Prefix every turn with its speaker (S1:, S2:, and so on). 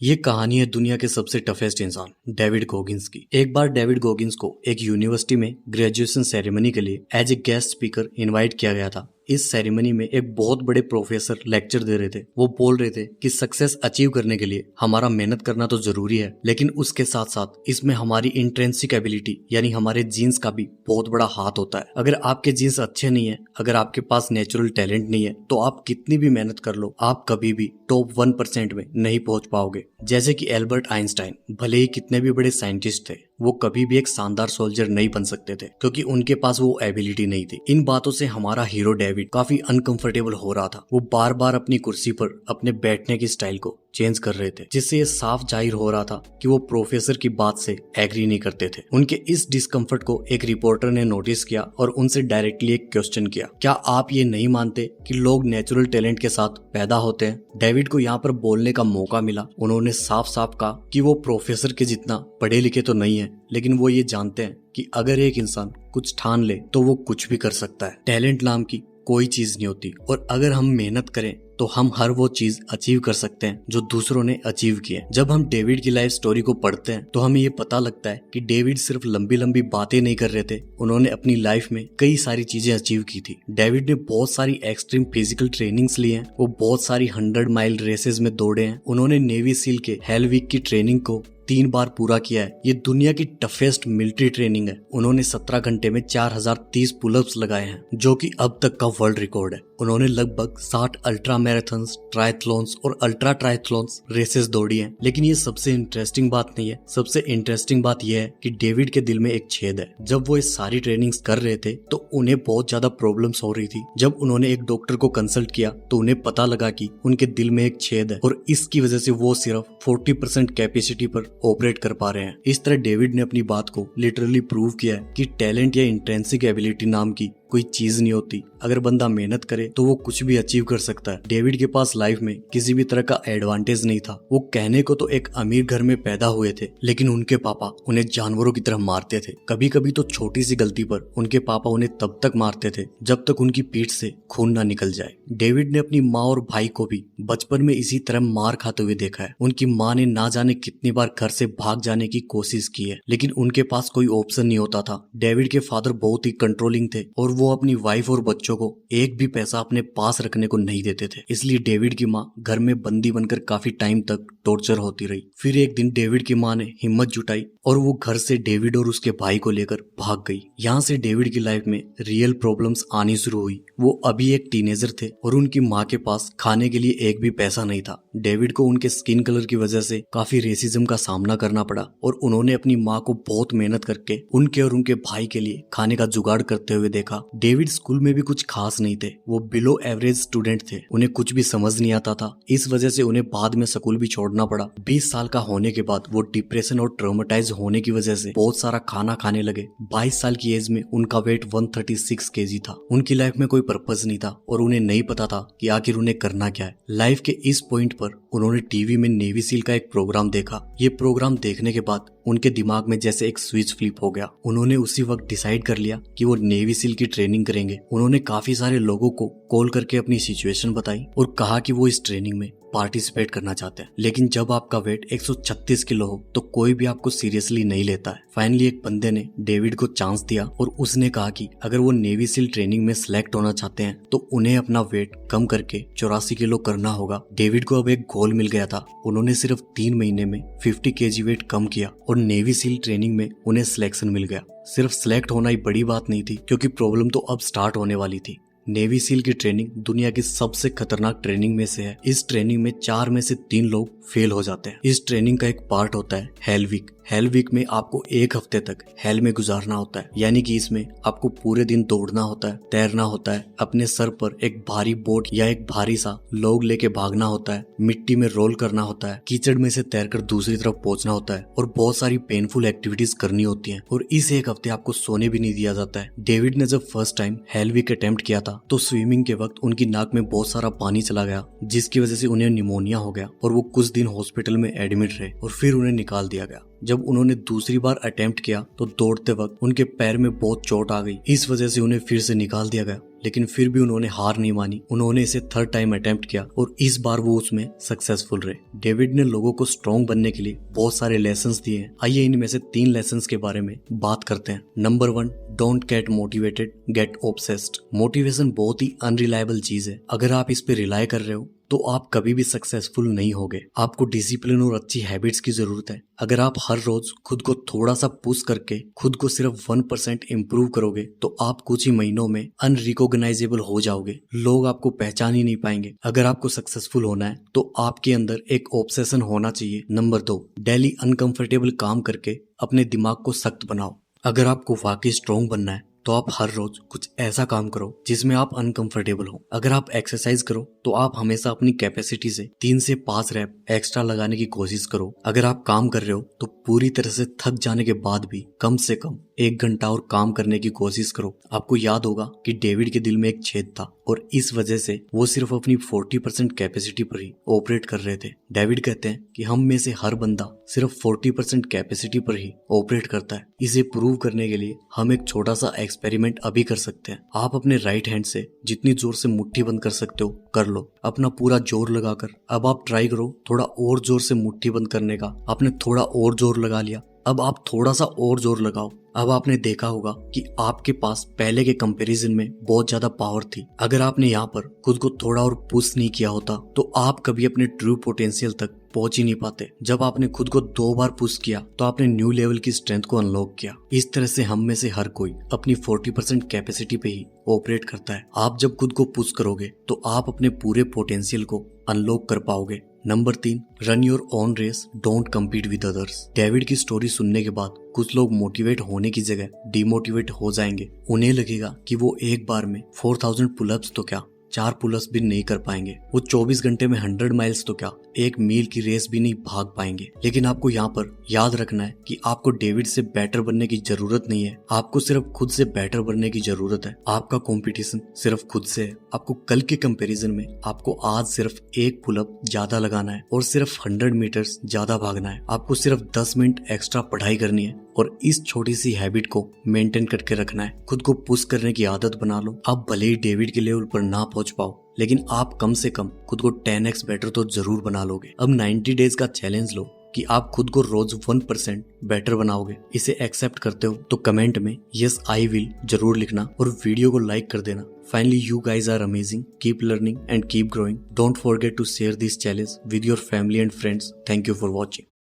S1: ये कहानी है दुनिया के सबसे टफेस्ट इंसान डेविड गॉगिंस की। एक बार डेविड गॉगिंस को एक यूनिवर्सिटी में ग्रेजुएशन सेरेमनी के लिए as a guest speaker invite किया गया था। इस सेरेमनी में एक बहुत बड़े प्रोफेसर लेक्चर दे रहे थे। वो बोल रहे थे कि सक्सेस अचीव करने के लिए हमारा मेहनत करना तो जरूरी है, लेकिन उसके साथ साथ इसमें हमारी इंट्रिंसिक एबिलिटी यानी हमारे जीन्स का भी बहुत बड़ा हाथ होता है। अगर आपके जीन्स अच्छे नहीं है, अगर आपके पास नेचुरल टैलेंट नहीं है, तो आप कितनी भी मेहनत कर लो, आप कभी भी टॉप 1% में नहीं पहुंच पाओगे। जैसे कि एल्बर्ट आइंस्टाइन भले ही कितने भी बड़े साइंटिस्ट थे, वो कभी भी एक शानदार सोल्जर नहीं बन सकते थे क्योंकि उनके पास वो एबिलिटी नहीं थी। इन बातों से हमारा हीरो डेविड काफी अनकंफर्टेबल हो रहा था। वो बार बार अपनी कुर्सी पर अपने बैठने की स्टाइल को चेंज कर रहे थे, जिससे ये साफ जाहिर हो रहा था कि वो प्रोफेसर की बात से एग्री नहीं करते थे। उनके इस डिस्कम्फर्ट को एक रिपोर्टर ने नोटिस किया और उनसे डायरेक्टली एक क्वेश्चन किया, क्या आप ये नहीं मानते कि लोग नेचुरल टैलेंट के साथ पैदा होते हैं? डेविड को यहाँ पर बोलने का मौका मिला। उन्होंने साफ साफ कहा कि वो प्रोफेसर के जितना पढ़े लिखे तो नहीं है, लेकिन वो ये जानते हैं कि अगर एक इंसान कुछ ठान ले तो वो कुछ भी कर सकता है। टैलेंट नाम की कोई चीज नहीं होती, और अगर हम मेहनत करें तो हम हर वो चीज अचीव कर सकते हैं जो दूसरों ने अचीव की है। जब हम डेविड की लाइफ स्टोरी को पढ़ते हैं तो हमें ये पता लगता है कि डेविड सिर्फ लंबी लंबी बातें नहीं कर रहे थे, उन्होंने अपनी लाइफ में कई सारी चीजें अचीव की थी। डेविड ने बहुत सारी एक्सट्रीम फिजिकल ट्रेनिंग्स ली हैं, वो बहुत सारी 100 माइल रेसेस में दौड़े हैं, उन्होंने नेवी सील के हेल वीक की ट्रेनिंग को 3 बार पूरा किया है। ये दुनिया की टफेस्ट मिलिट्री ट्रेनिंग है। उन्होंने 17 घंटे में 4030 पुलअप्स लगाए हैं, जो कि अब तक का वर्ल्ड रिकॉर्ड है। उन्होंने लगभग 60 अल्ट्रा मैराथन्स, ट्रायथलॉन्स और अल्ट्रा ट्रायथलॉन्स रेसेस दौड़ी हैं। लेकिन ये सबसे इंटरेस्टिंग बात नहीं है। सबसे इंटरेस्टिंग बात यह है कि डेविड के दिल में एक छेद है। जब वो ये सारी ट्रेनिंग्स कर रहे थे तो उन्हें बहुत ज्यादा प्रॉब्लम्स हो रही थी। जब उन्होंने एक डॉक्टर को कंसल्ट किया तो उन्हें पता लगा कि उनके दिल में एक छेद है और इसकी वजह से वो सिर्फ 40% कैपेसिटी पर ऑपरेट कर पा रहे हैं। इस तरह डेविड ने अपनी बात को लिटरली प्रूव किया है कि टैलेंट या इंट्रिंसिक एबिलिटी नाम की कोई चीज नहीं होती। अगर बंदा मेहनत करे तो वो कुछ भी अचीव कर सकता है। डेविड के पास लाइफ में किसी भी तरह का एडवांटेज नहीं था। वो कहने को तो एक अमीर घर में पैदा हुए थे, लेकिन उनके पापा उन्हें जानवरों की तरह मारते थे। कभी कभी तो छोटी सी गलती पर उनके पापा उन्हें तब तक मारते थे जब तक उनकी पीठ से खून ना निकल जाए। डेविड ने अपनी माँ और भाई को भी बचपन में इसी तरह मार खाते हुए देखा है। उनकी माँ ने ना जाने कितनी बार घर से भाग जाने की कोशिश की है, लेकिन उनके पास कोई ऑप्शन नहीं होता था। डेविड के फादर बहुत ही कंट्रोलिंग थे और वो अपनी वाइफ और बच्चों को एक भी पैसा अपने पास रखने को नहीं देते थे। इसलिए डेविड की माँ घर में बंदी बनकर काफी टाइम तक टॉर्चर होती रही। फिर एक दिन डेविड की माँ ने हिम्मत जुटाई और वो घर से डेविड और उसके भाई को लेकर भाग गई। यहाँ से डेविड की लाइफ में रियल प्रॉब्लम्स आनी शुरू हुई। वो अभी एक टीनेजर थे और उनकी माँ के पास खाने के लिए एक भी पैसा नहीं था। डेविड को उनके स्किन कलर की वजह से काफी रेसिज्म का सामना करना पड़ा और उन्होंने अपनी माँ को बहुत मेहनत करके उनके और उनके भाई के लिए खाने का जुगाड़ करते हुए देखा। डेविड स्कूल में भी कुछ खास नहीं थे, वो बिलो एवरेज स्टूडेंट थे, उन्हें कुछ भी समझ नहीं आता था। इस वजह से उन्हें बाद में स्कूल भी छोड़ना पड़ा। 20 साल का होने के बाद वो डिप्रेशन और ट्रॉमेटाइज होने की वजह से बहुत सारा खाना खाने लगे। 22 साल की एज में उनका वेट 136 केजी था। उनकी लाइफ में कोई पर्पस नहीं था और उन्हें नहीं पता था कि आखिर उन्हें करना क्या है। लाइफ के इस पॉइंट पर उन्होंने टीवी में नेवी सील का एक प्रोग्राम देखा। ये प्रोग्राम देखने के बाद उनके दिमाग में जैसे एक स्विच फ्लिप हो गया। उन्होंने उसी वक्त डिसाइड कर लिया कि वो नेवी सील की ट्रेनिंग करेंगे। उन्होंने काफी सारे लोगों को कॉल करके अपनी सिचुएशन बताई और कहा कि वो इस ट्रेनिंग में पार्टिसिपेट करना चाहते हैं। लेकिन जब आपका वेट 136 किलो हो तो कोई भी आपको सीरियसली नहीं लेता है। फाइनली एक बंदे ने डेविड को चांस दिया और उसने कहा कि अगर वो नेवी सील ट्रेनिंग में सिलेक्ट होना चाहते हैं तो उन्हें अपना वेट कम करके 84 किलो करना होगा। डेविड को अब एक गोल मिल गया था। उन्होंने सिर्फ 3 महीने में 50 केजी वेट कम किया और नेवी सील ट्रेनिंग में उन्हें सिलेक्शन मिल गया। सिर्फ सिलेक्ट होना ही बड़ी बात नहीं थी, क्योंकि प्रॉब्लम तो अब स्टार्ट होने वाली थी। नेवी सील की ट्रेनिंग दुनिया की सबसे खतरनाक ट्रेनिंग में से है। इस ट्रेनिंग में 4 में से 3 लोग फेल हो जाते हैं। इस ट्रेनिंग का एक पार्ट होता है हेल वीक। हेल वीक में आपको 1 हफ्ते तक हेल में गुजारना होता है, यानी कि इसमें आपको पूरे दिन दौड़ना होता है, तैरना होता है, अपने सर पर एक भारी बोट या एक भारी सा लोग लेके भागना होता है, मिट्टी में रोल करना होता है, कीचड़ में से तैरकर दूसरी तरफ पहुंचना होता है और बहुत सारी पेनफुल एक्टिविटीज करनी होती हैं। और इस 1 हफ्ते आपको सोने भी नहीं दिया जाता है। डेविड ने जब first time hell week attempt किया था तो स्विमिंग के वक्त उनकी नाक में बहुत सारा पानी चला गया, जिसकी वजह से उन्हें निमोनिया हो गया और वो कुछ दिन हॉस्पिटल में एडमिट रहे और फिर उन्हें निकाल दिया गया। जब उन्होंने दूसरी बार अटेम्प्ट किया तो दौड़ते वक्त उनके पैर में बहुत चोट आ गई। इस वजह से उन्हें फिर से निकाल दिया गया, लेकिन फिर भी उन्होंने हार नहीं मानी। उन्होंने इसे थर्ड टाइम अटेम्प्ट किया और इस बार वो उसमें सक्सेसफुल रहे। डेविड ने लोगों को स्ट्रॉन्ग बनने के लिए बहुत सारे लेसन्स दिए हैं। आइए इनमें से 3 लेसन्स के बारे में बात करते हैं। Number 1, don't get motivated, get obsessed. Motivation बहुत ही अनरिलायबल चीज है। अगर आप इस पे रिलाय कर रहे हो तो आप कभी भी सक्सेसफुल नहीं होगे। आपको डिसिप्लिन और अच्छी हैबिट्स की जरूरत है। अगर आप हर रोज खुद को थोड़ा सा पुश करके खुद को सिर्फ 1% इम्प्रूव करोगे तो आप कुछ ही महीनों में अनरिकॉग्नाइजेबल हो जाओगे। लोग आपको पहचान ही नहीं पाएंगे। अगर आपको सक्सेसफुल होना है तो आपके अंदर एक ऑब्सेशन होना चाहिए। नंबर 2, डेली अनकंफर्टेबल काम करके अपने दिमाग को सख्त बनाओ। अगर आपको वाकई स्ट्रॉन्ग बनना है तो आप हर रोज कुछ ऐसा काम करो जिसमें आप अनकंफर्टेबल हो। अगर आप एक्सरसाइज करो तो आप हमेशा अपनी कैपेसिटी से 3 से 5 रैप एक्स्ट्रा लगाने की कोशिश करो। अगर आप काम कर रहे हो तो पूरी तरह से थक जाने के बाद भी कम से कम 1 घंटा और काम करने की कोशिश करो। आपको याद होगा कि डेविड के दिल में एक छेद था और इस वजह से वो सिर्फ अपनी 40% कैपेसिटी पर ही ऑपरेट कर रहे थे। डेविड कहते हैं कि हम में से हर बंदा सिर्फ 40% कैपेसिटी पर ही ऑपरेट करता है। इसे प्रूव करने के लिए हम एक छोटा सा एक्सपेरिमेंट अभी कर सकते हैं। आप अपने राइट हैंड से जितनी जोर से मुट्ठी बंद कर सकते हो कर लो, अपना पूरा जोर लगाकर। अब आप ट्राई करो थोड़ा और जोर से मुट्ठी बंद करने का। आपने थोड़ा और जोर लगा लिया, अब आप थोड़ा सा और जोर लगाओ। अब आपने देखा होगा कि आपके पास पहले के कंपैरिजन में बहुत ज्यादा पावर थी। अगर आपने यहाँ पर खुद को थोड़ा और पुश नहीं किया होता तो आप कभी अपने ट्रू पोटेंशियल तक पहुंच ही नहीं पाते। जब आपने खुद को 2 बार पुश किया तो आपने न्यू लेवल की स्ट्रेंथ को अनलॉक किया। इस तरह से हम में से हर कोई अपनी 40% कैपेसिटी पे ही ऑपरेट करता है। आप जब खुद को पुश करोगे तो आप अपने पूरे पोटेंशियल को अनलॉक कर पाओगे। Number 3, run your own race, don't compete with others. David की स्टोरी सुनने के बाद कुछ लोग मोटिवेट होने की जगह डिमोटिवेट हो जाएंगे। उन्हें लगेगा कि वो एक बार में 4000 पुलअप्स तो क्या 4 पुलअप्स भी नहीं कर पाएंगे। वो 24 घंटे में 100 माइल्स तो क्या 1 मील की रेस भी नहीं भाग पाएंगे। लेकिन आपको यहाँ पर याद रखना है कि आपको डेविड से बेटर बनने की जरूरत नहीं है। आपको सिर्फ खुद से बेटर बनने की जरूरत है। आपका कंपटीशन सिर्फ खुद से है। आपको कल के कंपैरिजन में आपको आज सिर्फ 1 पुलअप ज्यादा लगाना है और सिर्फ 100 मीटर्स ज्यादा भागना है। आपको सिर्फ 10 मिनट एक्स्ट्रा पढ़ाई करनी है और इस छोटी सी हैबिट को मेंटेन करके रखना है। खुद को पुश करने की आदत बना लो। आप भले ही डेविड के लेवल पर ना पहुंच पाओ, लेकिन आप कम से कम खुद को 10x बेटर तो जरूर बना लोगे। अब 90 डेज का चैलेंज लो कि आप खुद को रोज 1% बेटर बनाओगे। इसे एक्सेप्ट करते हो तो कमेंट में यस आई विल जरूर लिखना और वीडियो को लाइक कर देना। Finally, you guys are amazing. Keep learning and keep growing. Don't forget to share this challenge with your family and friends. Thank you for watching.